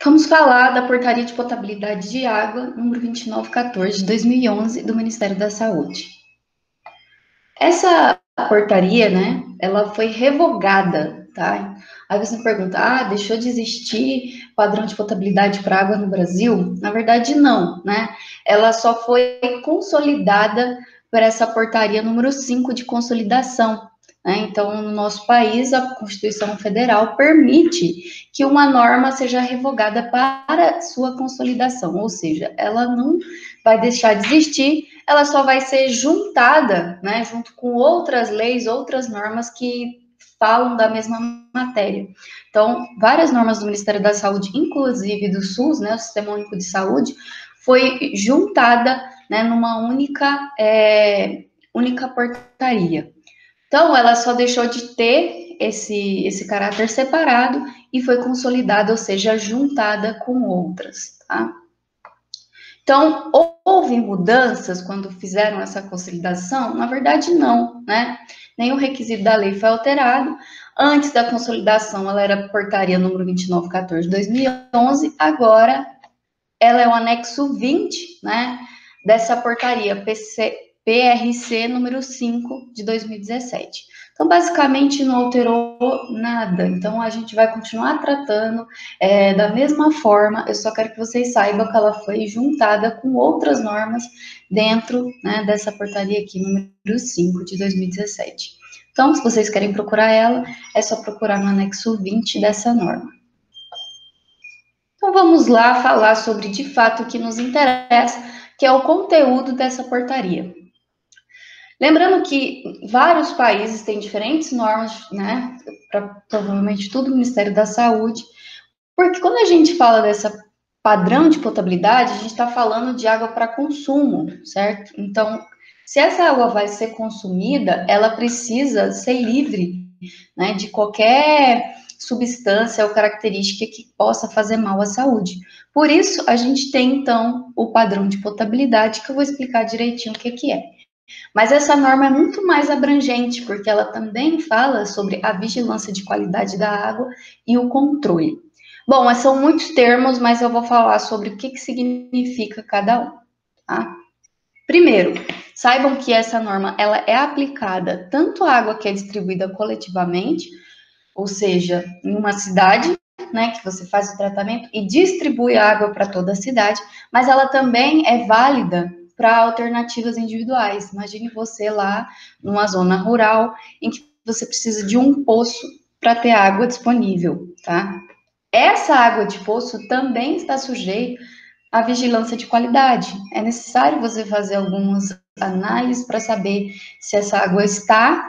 Vamos falar da Portaria de Potabilidade de Água, número 2914, de 2011, do Ministério da Saúde. Essa portaria, né, ela foi revogada, tá? Aí você me pergunta, deixou de existir padrão de potabilidade para água no Brasil? Na verdade, não, né? Ela só foi consolidada por essa portaria número 5 de consolidação, né? Então, no nosso país, a Constituição Federal permite que uma norma seja revogada para sua consolidação, ou seja, ela não vai deixar de existir, ela só vai ser juntada, né, junto com outras leis, outras normas que falam da mesma matéria. Então, várias normas do Ministério da Saúde, inclusive do SUS, né, o Sistema Único de Saúde, foi juntada, né, numa única portaria. Então, ela só deixou de ter esse caráter separado e foi consolidada, ou seja, juntada com outras, tá? Então, houve mudanças quando fizeram essa consolidação? Na verdade, não, né? Nenhum requisito da lei foi alterado. Antes da consolidação, ela era portaria número 2914 de 2011, agora ela é o anexo 20, né, dessa portaria PRC número 5 de 2017. Então, basicamente, não alterou nada. Então, a gente vai continuar tratando da mesma forma. Eu só quero que vocês saibam que ela foi juntada com outras normas dentro, né, dessa portaria aqui, número 5 de 2017. Então, se vocês querem procurar ela, é só procurar no anexo 20 dessa norma. Então, vamos lá falar sobre, de fato, o que nos interessa, que é o conteúdo dessa portaria. Lembrando que vários países têm diferentes normas, né, para provavelmente tudo o Ministério da Saúde, porque quando a gente fala dessa padrão de potabilidade, a gente está falando de água para consumo, certo? Então, se essa água vai ser consumida, ela precisa ser livre, né, de qualquer substância ou característica que possa fazer mal à saúde. Por isso, a gente tem, então, o padrão de potabilidade, que eu vou explicar direitinho o que é. Mas essa norma é muito mais abrangente, porque ela também fala sobre a vigilância de qualidade da água e o controle. Bom, são muitos termos, mas eu vou falar sobre o que significa cada um, tá? Primeiro, saibam que essa norma ela é aplicada tanto à água que é distribuída coletivamente, ou seja, em uma cidade, né, que você faz o tratamento e distribui a água para toda a cidade, mas ela também é válida para alternativas individuais. Imagine você lá numa zona rural em que você precisa de um poço para ter água disponível, tá? Essa água de poço também está sujeita à vigilância de qualidade. É necessário você fazer algumas análises para saber se essa água está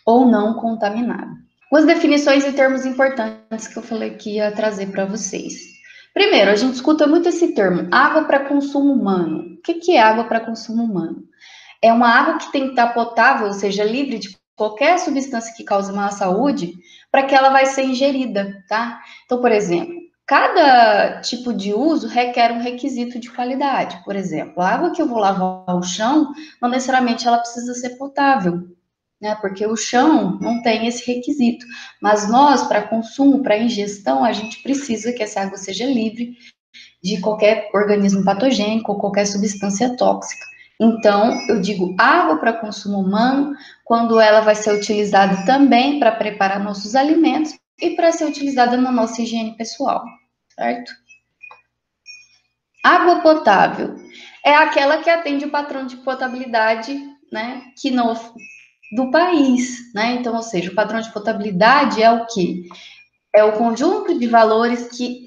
ou não contaminada. As definições e termos importantes que eu falei que ia trazer para vocês. Primeiro, a gente escuta muito esse termo, água para consumo humano. O que é água para consumo humano? É uma água que tem que estar potável, ou seja, livre de qualquer substância que cause mal à saúde, para que ela vai ser ingerida, tá? Então, por exemplo, cada tipo de uso requer um requisito de qualidade. Por exemplo, a água que eu vou lavar o chão, não necessariamente ela precisa ser potável, né? Porque o chão não tem esse requisito. Mas nós, para consumo, para ingestão, a gente precisa que essa água seja livre de qualquer organismo patogênico ou qualquer substância tóxica. Então, eu digo água para consumo humano quando ela vai ser utilizada também para preparar nossos alimentos e para ser utilizada na nossa higiene pessoal, certo? Água potável é aquela que atende o padrão de potabilidade, né, que não do país, né? Então, ou seja, o padrão de potabilidade é o quê? É o conjunto de valores que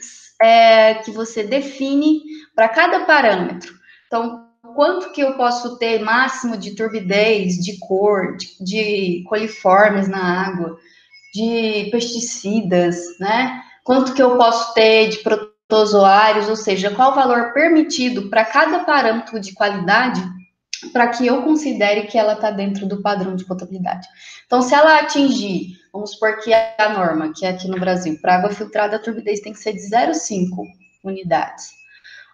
você define para cada parâmetro. Então, quanto que eu posso ter máximo de turbidez, de cor, de coliformes na água, de pesticidas, né? Quanto que eu posso ter de protozoários, ou seja, qual o valor permitido para cada parâmetro de qualidade para que eu considere que ela está dentro do padrão de potabilidade. Então, se ela atingir, vamos supor que a norma, que é aqui no Brasil, para água filtrada, a turbidez tem que ser de 0,5 unidades.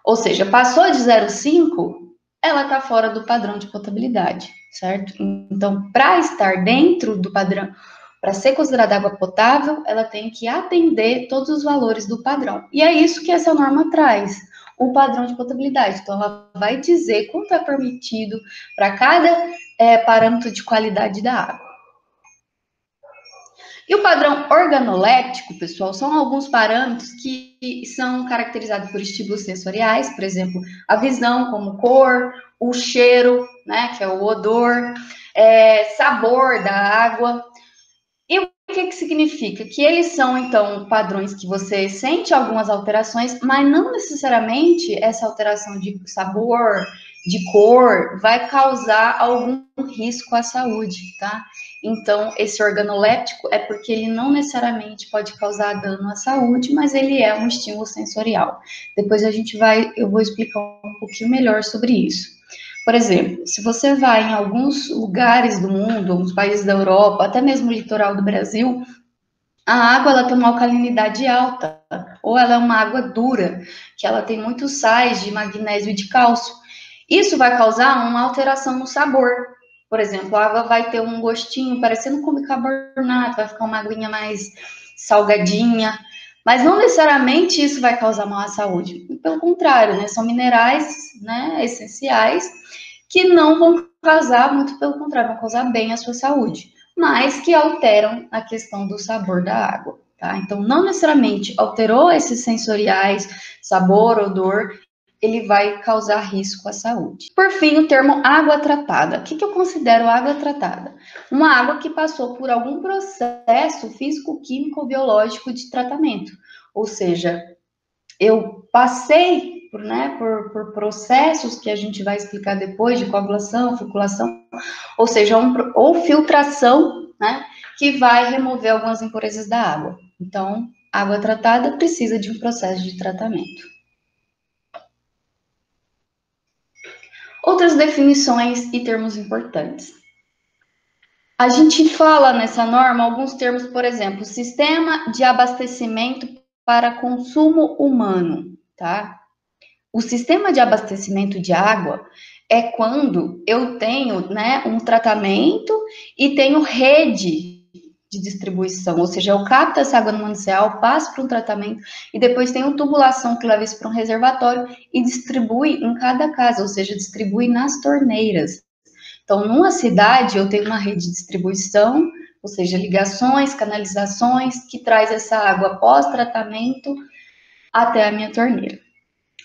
Ou seja, passou de 0,5, ela está fora do padrão de potabilidade, certo? Então, para estar dentro do padrão, Para ser considerada água potável, ela tem que atender todos os valores do padrão. E é isso que essa norma traz, o padrão de potabilidade. Então, ela vai dizer quanto é permitido para cada parâmetro de qualidade da água. E o padrão organoléptico, pessoal, são alguns parâmetros que são caracterizados por estímulos sensoriais, por exemplo, a visão, como cor, o cheiro, né, que é o odor, sabor da água. E o que significa? Que eles são, então, padrões que você sente algumas alterações, mas não necessariamente essa alteração de sabor, de cor, vai causar algum risco à saúde, tá? Então, esse organoléptico é porque ele não necessariamente pode causar dano à saúde, mas ele é um estímulo sensorial. Depois eu vou explicar um pouquinho melhor sobre isso. Por exemplo, se você vai em alguns lugares do mundo, alguns países da Europa, até mesmo o litoral do Brasil, a água ela tem uma alcalinidade alta, ou ela é uma água dura, que ela tem muitos sais de magnésio e de cálcio. Isso vai causar uma alteração no sabor. Por exemplo, a água vai ter um gostinho parecendo com bicarbonato, vai ficar uma aguinha mais salgadinha, mas não necessariamente isso vai causar mal à saúde. Pelo contrário, né? São minerais, né, essenciais que não vão causar, muito pelo contrário, vão causar bem à sua saúde, mas que alteram a questão do sabor da água, tá? Então, não necessariamente alterou esses sensoriais, sabor, odor, ele vai causar risco à saúde. Por fim, o termo água tratada. O que eu considero água tratada? Uma água que passou por algum processo físico, químico ou biológico de tratamento. Ou seja, eu passei por processos que a gente vai explicar depois, de coagulação, filtração, ou seja, ou filtração, né, que vai remover algumas impurezas da água. Então, água tratada precisa de um processo de tratamento. Outras definições e termos importantes. A gente fala nessa norma alguns termos, por exemplo, sistema de abastecimento para consumo humano, tá? O sistema de abastecimento de água é quando eu tenho, né, um tratamento e tenho rede de distribuição, ou seja, eu capto essa água no manancial, passo para um tratamento e depois tenho tubulação que leva isso para um reservatório e distribui em cada casa, ou seja, distribui nas torneiras. Então, numa cidade, eu tenho uma rede de distribuição, ou seja, ligações, canalizações, que traz essa água pós-tratamento até a minha torneira.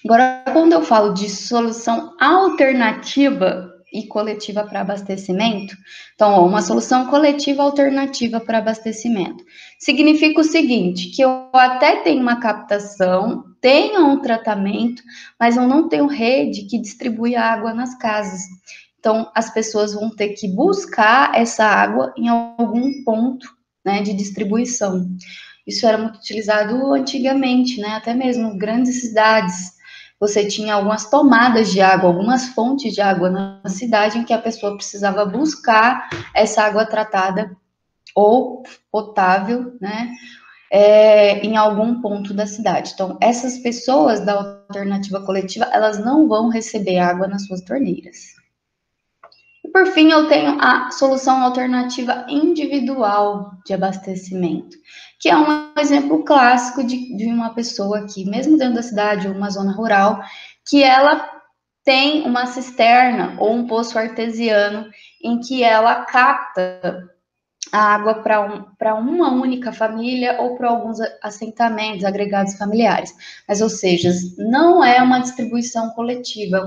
Agora, quando eu falo de solução alternativa e coletiva para abastecimento, então, uma solução coletiva alternativa para abastecimento significa o seguinte, que eu até tenho uma captação, tenho um tratamento, mas eu não tenho rede que distribui a água nas casas. Então, as pessoas vão ter que buscar essa água em algum ponto, né, de distribuição. Isso era muito utilizado antigamente, né, até mesmo grandes cidades. Você tinha algumas tomadas de água, algumas fontes de água na cidade em que a pessoa precisava buscar essa água tratada ou potável, né, em algum ponto da cidade. Então, essas pessoas da alternativa coletiva, elas não vão receber água nas suas torneiras. E por fim, eu tenho a solução alternativa individual de abastecimento, que é um exemplo clássico de uma pessoa que, mesmo dentro da cidade ou uma zona rural, que ela tem uma cisterna ou um poço artesiano em que ela capta a água para uma única família ou para alguns assentamentos, agregados familiares. Mas, ou seja, não é uma distribuição coletiva,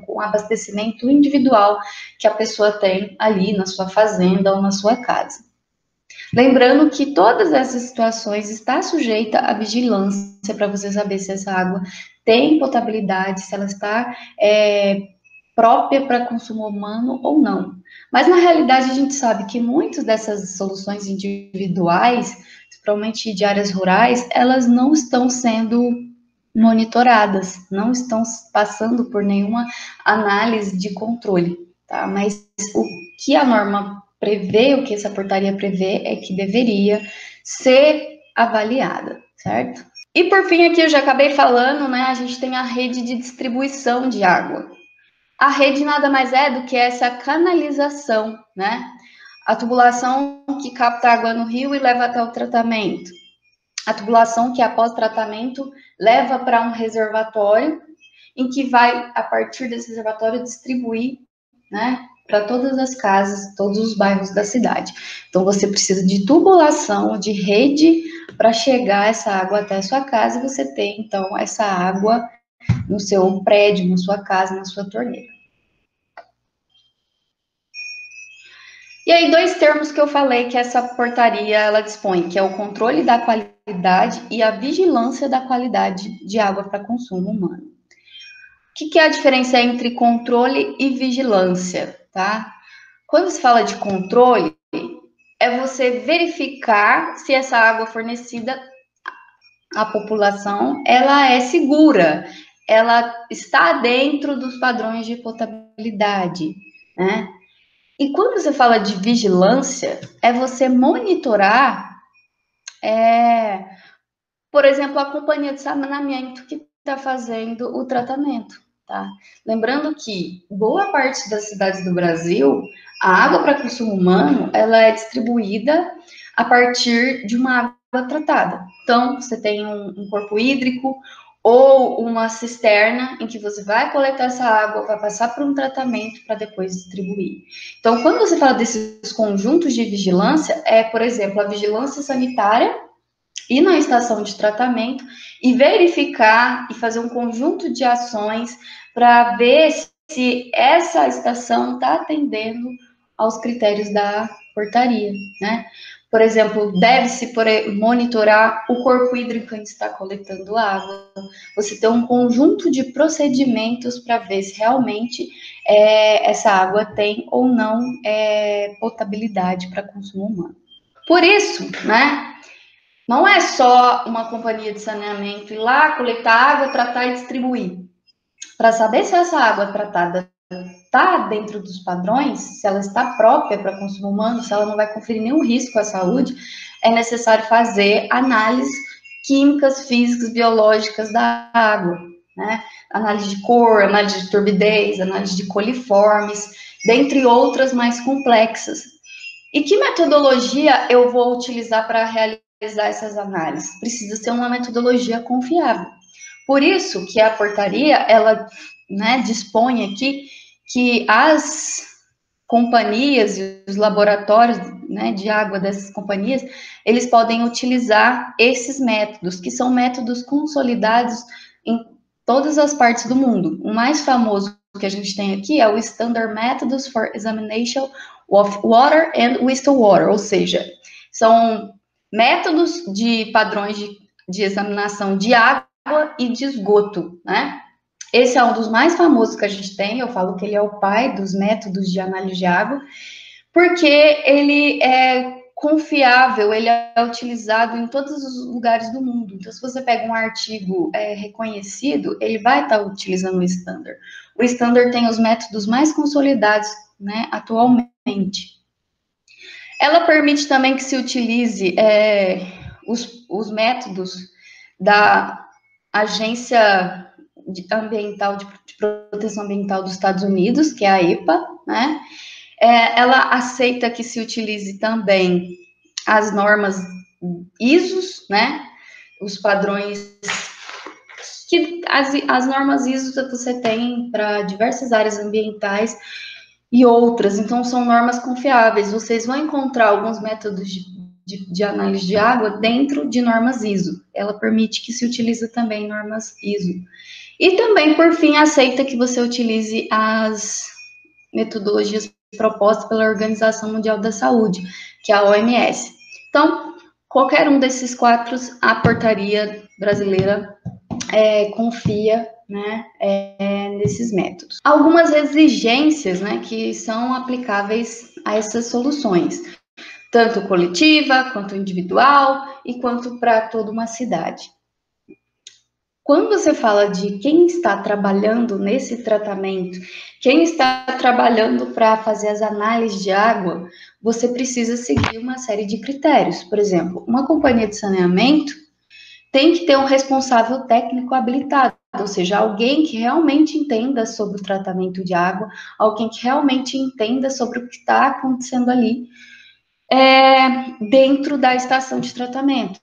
um abastecimento individual que a pessoa tem ali na sua fazenda ou na sua casa. Lembrando que todas essas situações está sujeita à vigilância para você saber se essa água tem potabilidade, se ela está própria para consumo humano ou não. Mas, na realidade, a gente sabe que muitas dessas soluções individuais, principalmente de áreas rurais, elas não estão sendo monitoradas, não estão passando por nenhuma análise de controle, tá? Mas o que a norma prevê, o que essa portaria prevê, é que deveria ser avaliada, certo? E, por fim, aqui eu já acabei falando, né, a gente tem a rede de distribuição de água. A rede nada mais é do que essa canalização, né? A tubulação que capta água no rio e leva até o tratamento. A tubulação que, após tratamento, leva para um reservatório, em que vai, a partir desse reservatório, distribuir, né, para todas as casas, todos os bairros da cidade. Então, você precisa de tubulação, de rede, para chegar essa água até a sua casa, e você tem, então, essa água no seu prédio, na sua casa, na sua torneira. E aí, dois termos que eu falei que essa portaria ela dispõe, que é o controle da qualidade e a vigilância da qualidade de água para consumo humano. O que é a diferença entre controle e vigilância, tá? Quando se fala de controle, é você verificar se essa água fornecida à população, ela é segura, ela está dentro dos padrões de potabilidade, né? E quando você fala de vigilância, é você monitorar, por exemplo, a companhia de saneamento que está fazendo o tratamento, tá? Lembrando que boa parte das cidades do Brasil, a água para consumo humano, ela é distribuída a partir de uma água tratada. Então, você tem um corpo hídrico ou uma cisterna em que você vai coletar essa água, vai passar por um tratamento para depois distribuir. Então, quando você fala desses conjuntos de vigilância, por exemplo, a vigilância sanitária ir na estação de tratamento e verificar e fazer um conjunto de ações para ver se essa estação está atendendo aos critérios da portaria, né? Por exemplo, deve-se monitorar o corpo hídrico que está coletando água. Você tem um conjunto de procedimentos para ver se realmente essa água tem ou não potabilidade para consumo humano. Por isso, né? Não é só uma companhia de saneamento ir lá, coletar água, tratar e distribuir. Para saber se essa água tratada está dentro dos padrões, se ela está própria para consumo humano, se ela não vai conferir nenhum risco à saúde, é necessário fazer análises químicas, físicas, biológicas da água, né? Análise de cor, análise de turbidez, análise de coliformes, dentre outras mais complexas. E que metodologia eu vou utilizar para realizar essas análises? Precisa ser uma metodologia confiável. Por isso que a portaria, ela, né, dispõe aqui que as companhias e os laboratórios, né, de água dessas companhias, eles podem utilizar esses métodos, que são métodos consolidados em todas as partes do mundo. O mais famoso que a gente tem aqui é o Standard Methods for Examination of Water and Wastewater, ou seja, são métodos de padrões de examinação de água e de esgoto, né? Esse é um dos mais famosos que a gente tem, eu falo que ele é o pai dos métodos de análise de água, porque ele é confiável, ele é utilizado em todos os lugares do mundo. Então, se você pega um artigo reconhecido, ele vai estar utilizando o Standard. O Standard tem os métodos mais consolidados, né, atualmente. Ela permite também que se utilize os métodos da Agência Ambiental de Proteção Ambiental dos Estados Unidos, que é a EPA, né? Ela aceita que se utilize também as normas ISO, né? Os padrões que as normas ISO que você tem para diversas áreas ambientais e outras, então são normas confiáveis. Vocês vão encontrar alguns métodos de análise de água dentro de normas ISO. Ela permite que se utilize também normas ISO. E também, por fim, aceita que você utilize as metodologias propostas pela Organização Mundial da Saúde, que é a OMS. Então, qualquer um desses quatro, a portaria brasileira confia, né, nesses métodos. Algumas exigências, né, que são aplicáveis a essas soluções, tanto coletiva, quanto individual e quanto para toda uma cidade. Quando você fala de quem está trabalhando nesse tratamento, quem está trabalhando para fazer as análises de água, você precisa seguir uma série de critérios. Por exemplo, uma companhia de saneamento tem que ter um responsável técnico habilitado, ou seja, alguém que realmente entenda sobre o tratamento de água, alguém que realmente entenda sobre o que está acontecendo ali, dentro da estação de tratamento.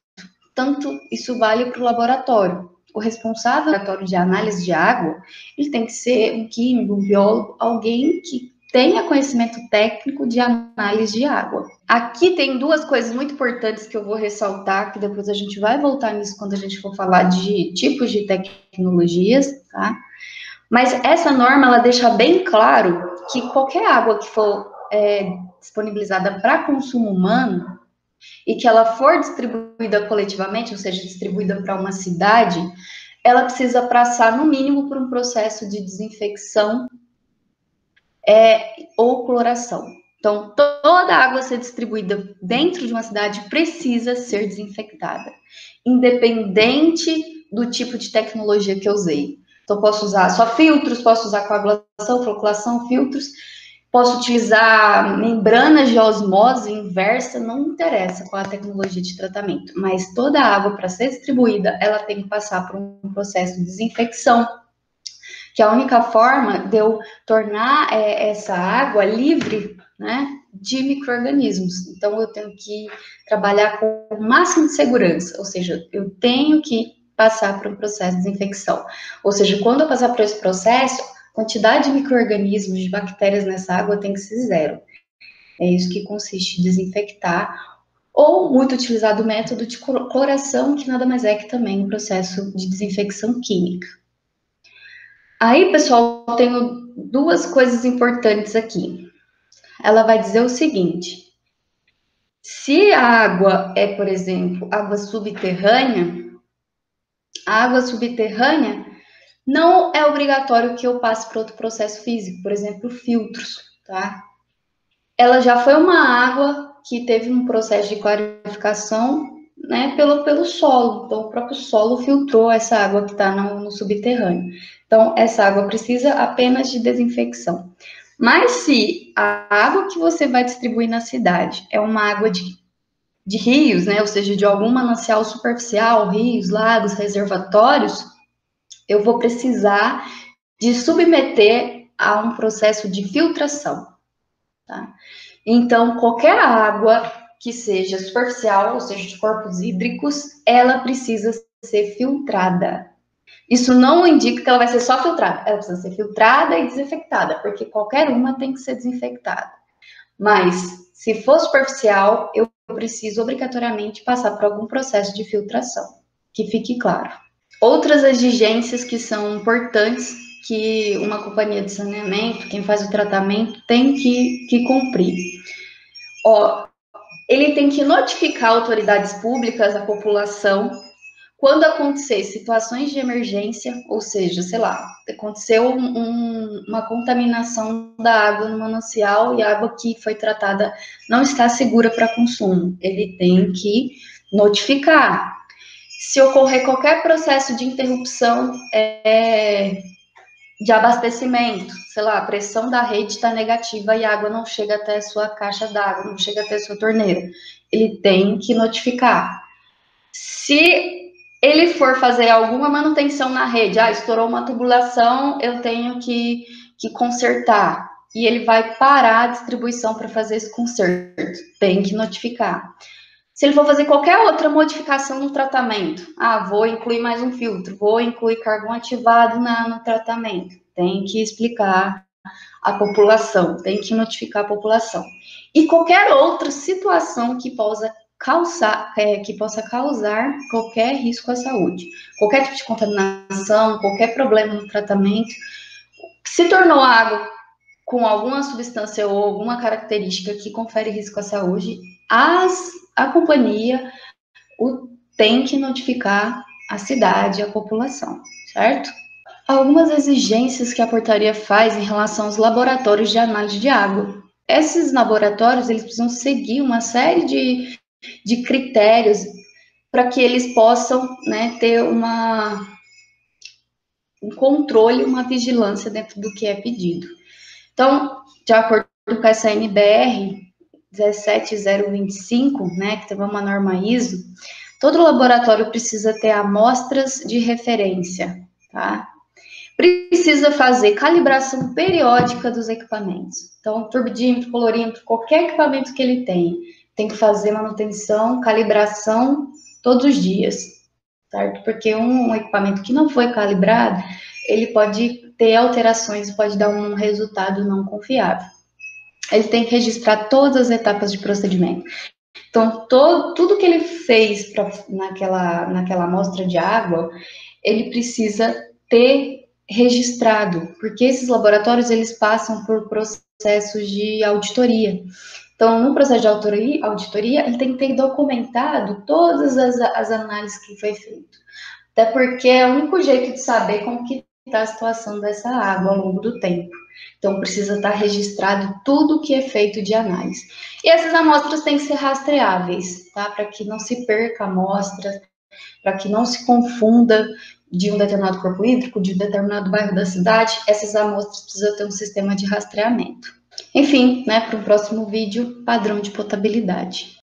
Tanto isso vale para o laboratório. O responsável do laboratório de análise de água, ele tem que ser um químico, um biólogo, alguém que tenha conhecimento técnico de análise de água. Aqui tem duas coisas muito importantes que eu vou ressaltar, que depois a gente vai voltar nisso quando a gente for falar de tipos de tecnologias, tá? Mas essa norma, ela deixa bem claro que qualquer água que for disponibilizada para consumo humano, e que ela for distribuída coletivamente, ou seja, distribuída para uma cidade, ela precisa passar, no mínimo, por um processo de desinfecção ou cloração. Então, toda a água a ser distribuída dentro de uma cidade precisa ser desinfectada, independente do tipo de tecnologia que eu usei. Então, posso usar só filtros, posso usar coagulação, floculação, filtros, posso utilizar membranas de osmose inversa, não interessa qual a tecnologia de tratamento, mas toda a água, para ser distribuída, ela tem que passar por um processo de desinfecção, que é a única forma de eu tornar essa água livre, né, de micro-organismos. Então, eu tenho que trabalhar com o máximo de segurança, ou seja, eu tenho que passar por um processo de desinfecção. Ou seja, quando eu passar por esse processo, a quantidade de micro-organismos, de bactérias nessa água tem que ser zero. É isso que consiste em desinfectar, ou muito utilizado o método de cloração, que nada mais é que também um processo de desinfecção química. Aí, pessoal, eu tenho duas coisas importantes aqui. Ela vai dizer o seguinte: se a água é, por exemplo, água subterrânea, a água subterrânea não é obrigatório que eu passe para outro processo físico, por exemplo, filtros, tá? Ela já foi uma água que teve um processo de clarificação, né, pelo solo. Então, o próprio solo filtrou essa água que está no subterrâneo. Então, essa água precisa apenas de desinfecção. Mas se a água que você vai distribuir na cidade é uma água de rios, né, ou seja, de algum manancial superficial, rios, lagos, reservatórios, eu vou precisar de submeter a um processo de filtração, tá? Então, qualquer água que seja superficial, ou seja, de corpos hídricos, ela precisa ser filtrada. Isso não indica que ela vai ser só filtrada, ela precisa ser filtrada e desinfectada, porque qualquer uma tem que ser desinfectada. Mas, se for superficial, eu preciso obrigatoriamente passar por algum processo de filtração, que fique claro. Outras exigências que são importantes que uma companhia de saneamento, quem faz o tratamento, tem que cumprir. Ó, ele tem que notificar autoridades públicas, a população, quando acontecer situações de emergência, ou seja, sei lá, aconteceu uma contaminação da água no manancial e a água que foi tratada não está segura para consumo. Ele tem que notificar. Se ocorrer qualquer processo de interrupção de abastecimento, sei lá, a pressão da rede está negativa e a água não chega até a sua caixa d'água, não chega até a sua torneira, ele tem que notificar. Se ele for fazer alguma manutenção na rede, estourou uma tubulação, eu tenho que consertar, e ele vai parar a distribuição para fazer esse conserto, tem que notificar. Se ele for fazer qualquer outra modificação no tratamento, vou incluir mais um filtro, vou incluir carvão ativado no tratamento, tem que explicar a população, tem que notificar a população. E qualquer outra situação que possa causar qualquer risco à saúde, qualquer tipo de contaminação, qualquer problema no tratamento, se tornou água com alguma substância ou alguma característica que confere risco à saúde, a companhia tem que notificar a cidade, a população, certo? Algumas exigências que a portaria faz em relação aos laboratórios de análise de água. Esses laboratórios, eles precisam seguir uma série de critérios para que eles possam, né, ter um controle, uma vigilância dentro do que é pedido. Então, de acordo com essa NBR 17025, né, que teve uma norma ISO, todo laboratório precisa ter amostras de referência, tá? Precisa fazer calibração periódica dos equipamentos. Então, turbidímetro, colorímetro, qualquer equipamento que ele tenha, tem que fazer manutenção, calibração todos os dias, certo? Porque um equipamento que não foi calibrado, ele pode ter alterações e pode dar um resultado não confiável. Ele tem que registrar todas as etapas de procedimento. Então, tudo que ele fez naquela amostra de água, ele precisa ter registrado, porque esses laboratórios, eles passam por processos de auditoria. Então, no processo de auditoria, ele tem que ter documentado todas as análises que foi feito. Até porque é o único jeito de saber como que está a situação dessa água ao longo do tempo. Então, precisa estar registrado tudo que é feito de análise. E essas amostras têm que ser rastreáveis, tá? Para que não se perca a amostra, para que não se confunda de um determinado corpo hídrico, de um determinado bairro da cidade, essas amostras precisam ter um sistema de rastreamento. Enfim, né, para o próximo vídeo, padrão de potabilidade.